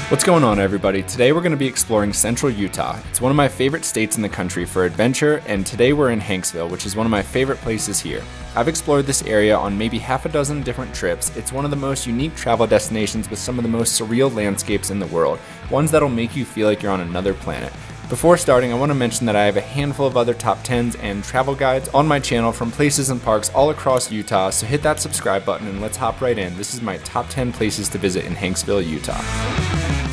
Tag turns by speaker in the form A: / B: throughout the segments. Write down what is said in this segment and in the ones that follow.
A: What's going on, everybody? Today we're going to be exploring central Utah. It's one of my favorite states in the country for adventure, and today we're in Hanksville, which is one of my favorite places here. I've explored this area on maybe half a dozen different trips. It's one of the most unique travel destinations with some of the most surreal landscapes in the world, ones that'll make you feel like you're on another planet. Before starting, I want to mention that I have a handful of other top 10s and travel guides on my channel from places and parks all across Utah, so hit that subscribe button and let's hop right in. This is my top 10 places to visit in Hanksville, Utah.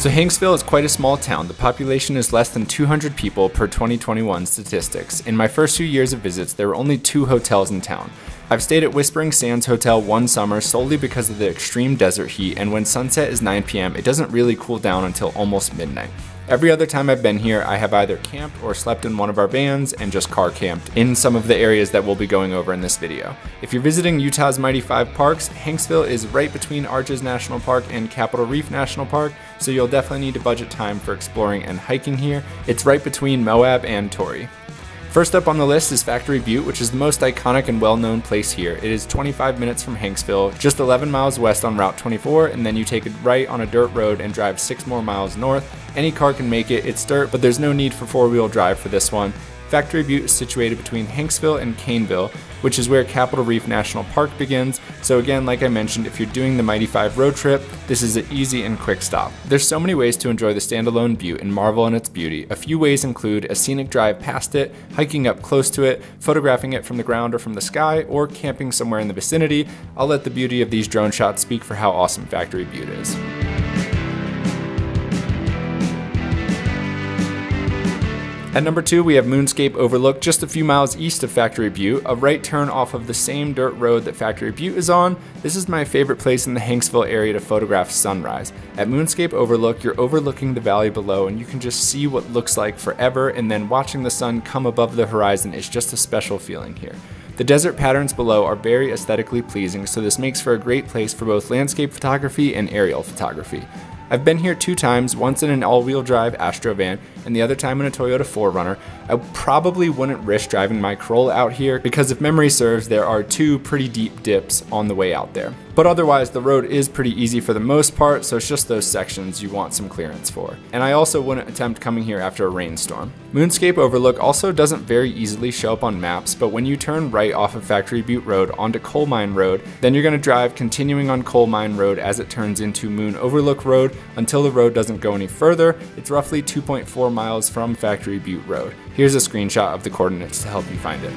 A: So Hanksville is quite a small town. The population is less than 200 people per 2021 statistics. In my first few years of visits, there were only 2 hotels in town. I've stayed at Whispering Sands Hotel one summer solely because of the extreme desert heat, and when sunset is 9 p.m., it doesn't really cool down until almost midnight. Every other time I've been here, I have either camped or slept in one of our vans and just car camped in some of the areas that we'll be going over in this video. If you're visiting Utah's Mighty 5 parks, Hanksville is right between Arches National Park and Capitol Reef National Park, so you'll definitely need to budget time for exploring and hiking here. It's right between Moab and Torrey. First up on the list is Factory Butte, which is the most iconic and well-known place here. It is 25 minutes from Hanksville, just 11 miles west on Route 24, and then you take it right on a dirt road and drive 6 more miles north. Any car can make it. It's dirt, but there's no need for 4-wheel drive for this one. Factory Butte is situated between Hanksville and Caneville, which is where Capitol Reef National Park begins. So again, like I mentioned, if you're doing the Mighty 5 road trip, this is an easy and quick stop. There's so many ways to enjoy the standalone butte and marvel in its beauty. A few ways include a scenic drive past it, hiking up close to it, photographing it from the ground or from the sky, or camping somewhere in the vicinity. I'll let the beauty of these drone shots speak for how awesome Factory Butte is. At number 2, we have Moonscape Overlook, just a few miles east of Factory Butte, a right turn off of the same dirt road that Factory Butte is on. This is my favorite place in the Hanksville area to photograph sunrise. At Moonscape Overlook, you're overlooking the valley below and you can just see what looks like forever, and then watching the sun come above the horizon is just a special feeling here. The desert patterns below are very aesthetically pleasing, so this makes for a great place for both landscape photography and aerial photography. I've been here 2 times, once in an all-wheel drive Astro van and the other time in a Toyota 4Runner. I probably wouldn't risk driving my Corolla out here because if memory serves, there are 2 pretty deep dips on the way out there. But otherwise, the road is pretty easy for the most part, so it's just those sections you want some clearance for. And I also wouldn't attempt coming here after a rainstorm. Moonscape Overlook also doesn't very easily show up on maps, but when you turn right off of Factory Butte Road onto Coal Mine Road, then you're going to drive continuing on Coal Mine Road as it turns into Moon Overlook Road until the road doesn't go any further. It's roughly 2.4 miles from Factory Butte Road. Here's a screenshot of the coordinates to help you find it.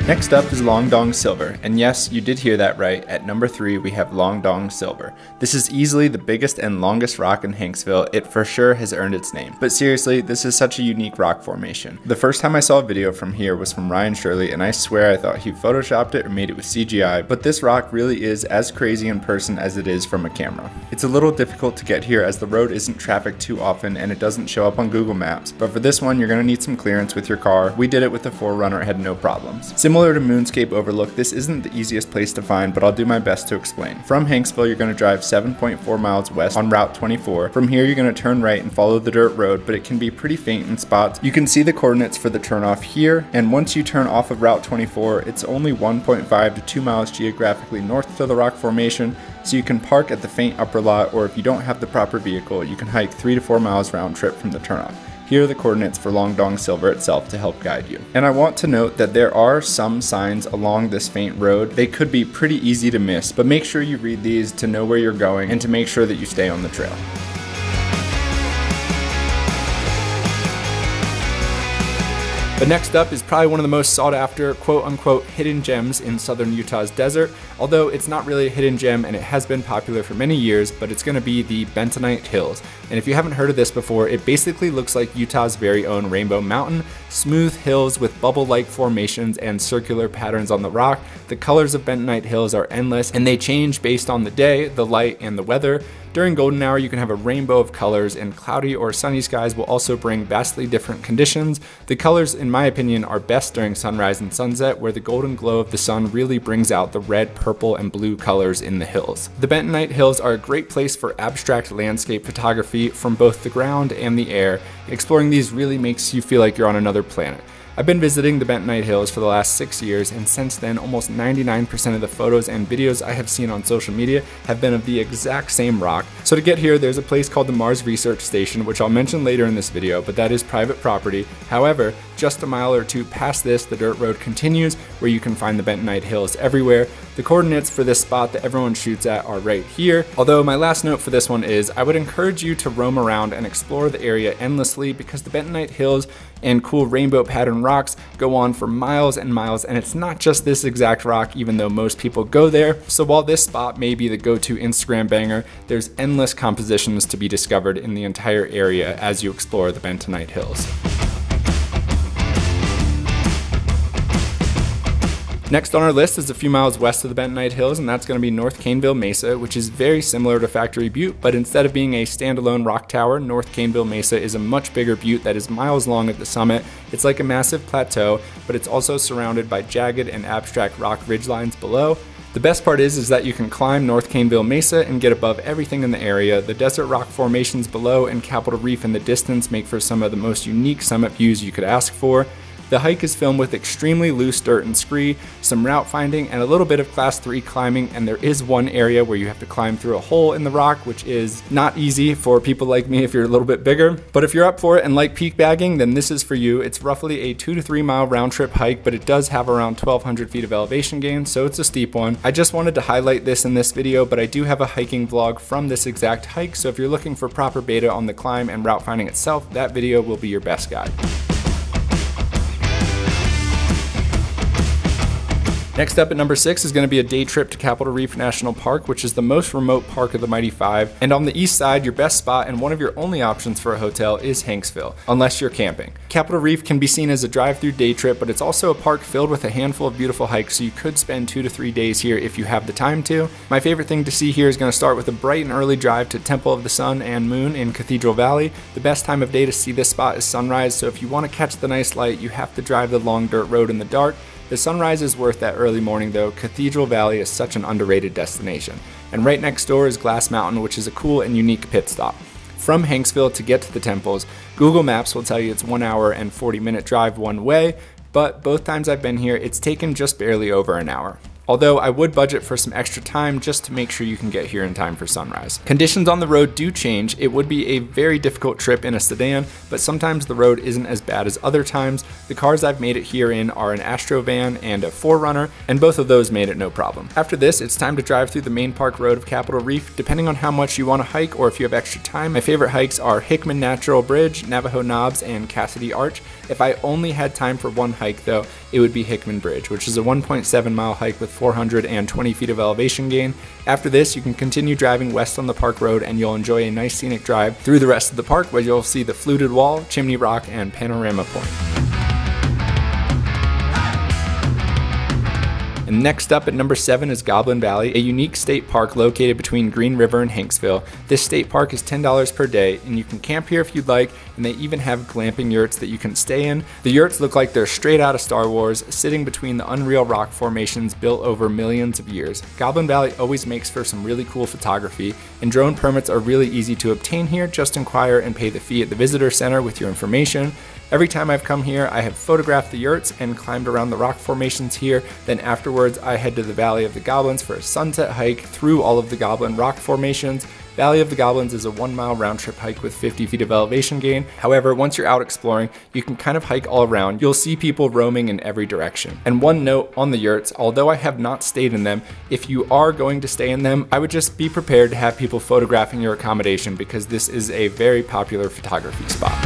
A: Next up is Longdong Silver, and yes, you did hear that right. At number 3, we have Longdong Silver. This is easily the biggest and longest rock in Hanksville. It for sure has earned its name. But seriously, this is such a unique rock formation. The first time I saw a video from here was from Ryan Shirley, and I swear I thought he photoshopped it or made it with CGI, but this rock really is as crazy in person as it is from a camera. It's a little difficult to get here as the road isn't trafficked too often and it doesn't show up on Google Maps, but for this one, you're gonna need some clearance with your car. We did it with the 4Runner, had no problems. Similar to Moonscape Overlook, this isn't the easiest place to find, but I'll do my best to explain. From Hanksville, you're going to drive 7.4 miles west on Route 24. From here, you're going to turn right and follow the dirt road, but it can be pretty faint in spots. You can see the coordinates for the turnoff here, and once you turn off of Route 24, it's only 1.5 to 2 miles geographically north to the rock formation, so you can park at the faint upper lot, or if you don't have the proper vehicle, you can hike 3 to 4 miles round trip from the turnoff. Here are the coordinates for Longdong Silver itself to help guide you. And I want to note that there are some signs along this faint road. They could be pretty easy to miss, but make sure you read these to know where you're going and to make sure that you stay on the trail. But next up is probably one of the most sought after quote-unquote hidden gems in southern Utah's desert, although it's not really a hidden gem and it has been popular for many years, but it's going to be the Bentonite Hills. And if you haven't heard of this before, it basically looks like Utah's very own Rainbow Mountain, smooth hills with bubble-like formations and circular patterns on the rock. The colors of Bentonite Hills are endless and they change based on the day, the light, and the weather. During golden hour, you can have a rainbow of colors, and cloudy or sunny skies will also bring vastly different conditions. The colors, in my opinion, are best during sunrise and sunset, where the golden glow of the sun really brings out the red, purple, and blue colors in the hills. The Bentonite Hills are a great place for abstract landscape photography from both the ground and the air. Exploring these really makes you feel like you're on another planet. I've been visiting the Bentonite Hills for the last 6 years, and since then, almost 99% of the photos and videos I have seen on social media have been of the exact same rock. So to get here, there's a place called the Mars Research Station, which I'll mention later in this video, but that is private property. However, just a mile or two past this, the dirt road continues, where you can find the Bentonite Hills everywhere. The coordinates for this spot that everyone shoots at are right here. Although my last note for this one is, I would encourage you to roam around and explore the area endlessly, because the Bentonite Hills and cool rainbow pattern rocks go on for miles and miles, and it's not just this exact rock, even though most people go there. So while this spot may be the go-to Instagram banger, there's endless compositions to be discovered in the entire area as you explore the Bentonite Hills. Next on our list is a few miles west of the Bentonite Hills, and that's going to be North Caneville Mesa, which is very similar to Factory Butte, but instead of being a standalone rock tower, North Caneville Mesa is a much bigger butte that is miles long at the summit. It's like a massive plateau, but it's also surrounded by jagged and abstract rock ridgelines below. The best part is that you can climb North Caneville Mesa and get above everything in the area. The desert rock formations below and Capitol Reef in the distance make for some of the most unique summit views you could ask for. The hike is filmed with extremely loose dirt and scree, some route finding, and a little bit of class 3 climbing, and there is one area where you have to climb through a hole in the rock, which is not easy for people like me if you're a little bit bigger. But if you're up for it and like peak bagging, then this is for you. It's roughly a 2 to 3 mile round trip hike, but it does have around 1,200 feet of elevation gain, so it's a steep one. I just wanted to highlight this in this video, but I do have a hiking vlog from this exact hike, so if you're looking for proper beta on the climb and route finding itself, that video will be your best guide. Next up at number 6 is going to be a day trip to Capitol Reef National Park, which is the most remote park of the Mighty Five. And on the east side, your best spot and one of your only options for a hotel is Hanksville, unless you're camping. Capitol Reef can be seen as a drive-through day trip, but it's also a park filled with a handful of beautiful hikes, so you could spend 2 to 3 days here if you have the time to. My favorite thing to see here is going to start with a bright and early drive to Temple of the Sun and Moon in Cathedral Valley. The best time of day to see this spot is sunrise, so if you want to catch the nice light, you have to drive the long dirt road in the dark. The sunrise is worth that early morning though. Cathedral Valley is such an underrated destination. And right next door is Glass Mountain, which is a cool and unique pit stop. From Hanksville to get to the temples, Google Maps will tell you it's 1 hour and 40-minute drive one way, but both times I've been here, it's taken just barely over an hour. Although I would budget for some extra time just to make sure you can get here in time for sunrise. Conditions on the road do change. It would be a very difficult trip in a sedan, but sometimes the road isn't as bad as other times. The cars I've made it here in are an Astro van and a 4Runner, and both of those made it no problem. After this, it's time to drive through the main park road of Capitol Reef. Depending on how much you want to hike or if you have extra time, my favorite hikes are Hickman Natural Bridge, Navajo Knobs, and Cassidy Arch. If I only had time for one hike though, it would be Hickman Bridge, which is a 1.7 mile hike with 420 feet of elevation gain. After this, you can continue driving west on the park road and you'll enjoy a nice scenic drive through the rest of the park where you'll see the fluted wall, Chimney Rock, and Panorama Point. And next up at number 7 is Goblin Valley, a unique state park located between Green River and Hanksville. This state park is $10 per day, and you can camp here if you'd like, and they even have glamping yurts that you can stay in. The yurts look like they're straight out of Star Wars, sitting between the unreal rock formations built over millions of years. Goblin Valley always makes for some really cool photography, and drone permits are really easy to obtain here. Just inquire and pay the fee at the visitor center with your information. Every time I've come here, I have photographed the yurts and climbed around the rock formations here. Then afterwards, I head to the Valley of the Goblins for a sunset hike through all of the Goblin rock formations. Valley of the Goblins is a 1 mile round trip hike with 50 feet of elevation gain. However, once you're out exploring, you can kind of hike all around. You'll see people roaming in every direction. And one note on the yurts, although I have not stayed in them, if you are going to stay in them, I would just be prepared to have people photographing your accommodation because this is a very popular photography spot.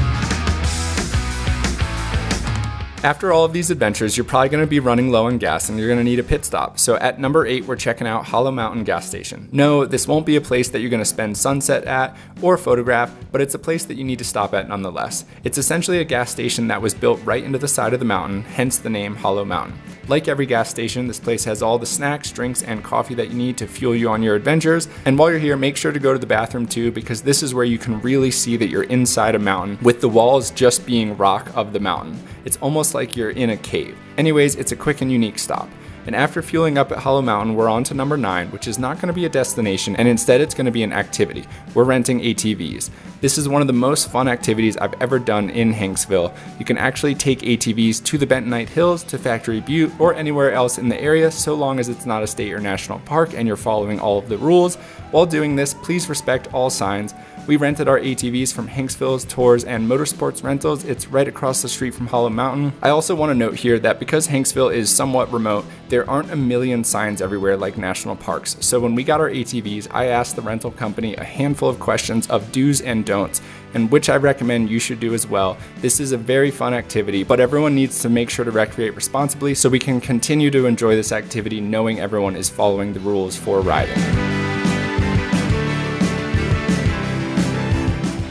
A: After all of these adventures, you're probably going to be running low on gas and you're going to need a pit stop. So at number 8, we're checking out Hollow Mountain Gas Station. No, this won't be a place that you're going to spend sunset at or photograph, but it's a place that you need to stop at nonetheless. It's essentially a gas station that was built right into the side of the mountain, hence the name Hollow Mountain. Like every gas station, this place has all the snacks, drinks, and coffee that you need to fuel you on your adventures. And while you're here, make sure to go to the bathroom too, because this is where you can really see that you're inside a mountain with the walls just being rock of the mountain. It's almost like you're in a cave. Anyways, it's a quick and unique stop. And after fueling up at Hollow Mountain, we're on to number 9, which is not going to be a destination, and instead it's going to be an activity. We're renting ATVs. This is one of the most fun activities I've ever done in Hanksville. You can actually take ATVs to the Bentonite Hills, to Factory Butte, or anywhere else in the area, so long as it's not a state or national park and you're following all of the rules. While doing this, please respect all signs. We rented our ATVs from Hanksville's Tours and Motorsports Rentals. It's right across the street from Hollow Mountain. I also want to note here that because Hanksville is somewhat remote, there aren't a million signs everywhere like national parks. So when we got our ATVs, I asked the rental company a handful of questions of do's and don'ts, and which I recommend you should do as well. This is a very fun activity, but everyone needs to make sure to recreate responsibly so we can continue to enjoy this activity knowing everyone is following the rules for riding.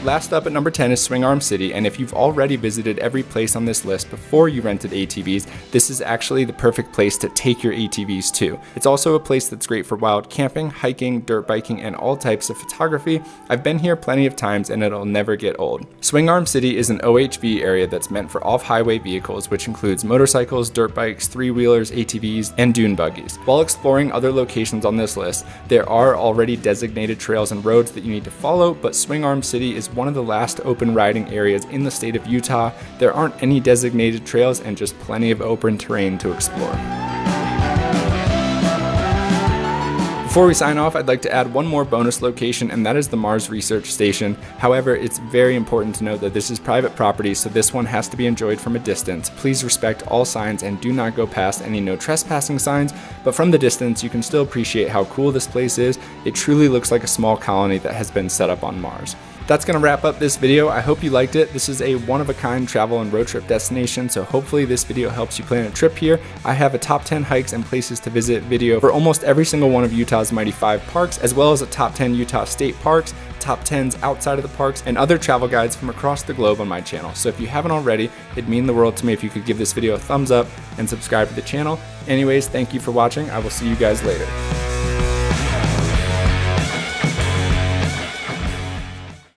A: Last up at number 10 is Swing Arm City, and if you've already visited every place on this list before you rented ATVs, this is actually the perfect place to take your ATVs to. It's also a place that's great for wild camping, hiking, dirt biking, and all types of photography. I've been here plenty of times and it'll never get old. Swing Arm City is an OHV area that's meant for off-highway vehicles, which includes motorcycles, dirt bikes, three-wheelers, ATVs, and dune buggies. While exploring other locations on this list, there are already designated trails and roads that you need to follow, but Swing Arm City is one of the last open riding areas in the state of Utah. There aren't any designated trails and just plenty of open terrain to explore. Before we sign off, I'd like to add one more bonus location, and that is the Mars Research Station. However, it's very important to note that this is private property, so this one has to be enjoyed from a distance. Please respect all signs and do not go past any no trespassing signs, but from the distance you can still appreciate how cool this place is. It truly looks like a small colony that has been set up on Mars. That's going to wrap up this video. I hope you liked it. This is a one-of-a-kind travel and road trip destination, so hopefully this video helps you plan a trip here. I have a top 10 hikes and places to visit video for almost every single one of Utah's mighty 5 parks, as well as a top 10 Utah state parks, top 10s outside of the parks, and other travel guides from across the globe on my channel. So if you haven't already, it'd mean the world to me if you could give this video a thumbs up and subscribe to the channel. Anyways, thank you for watching. I will see you guys later.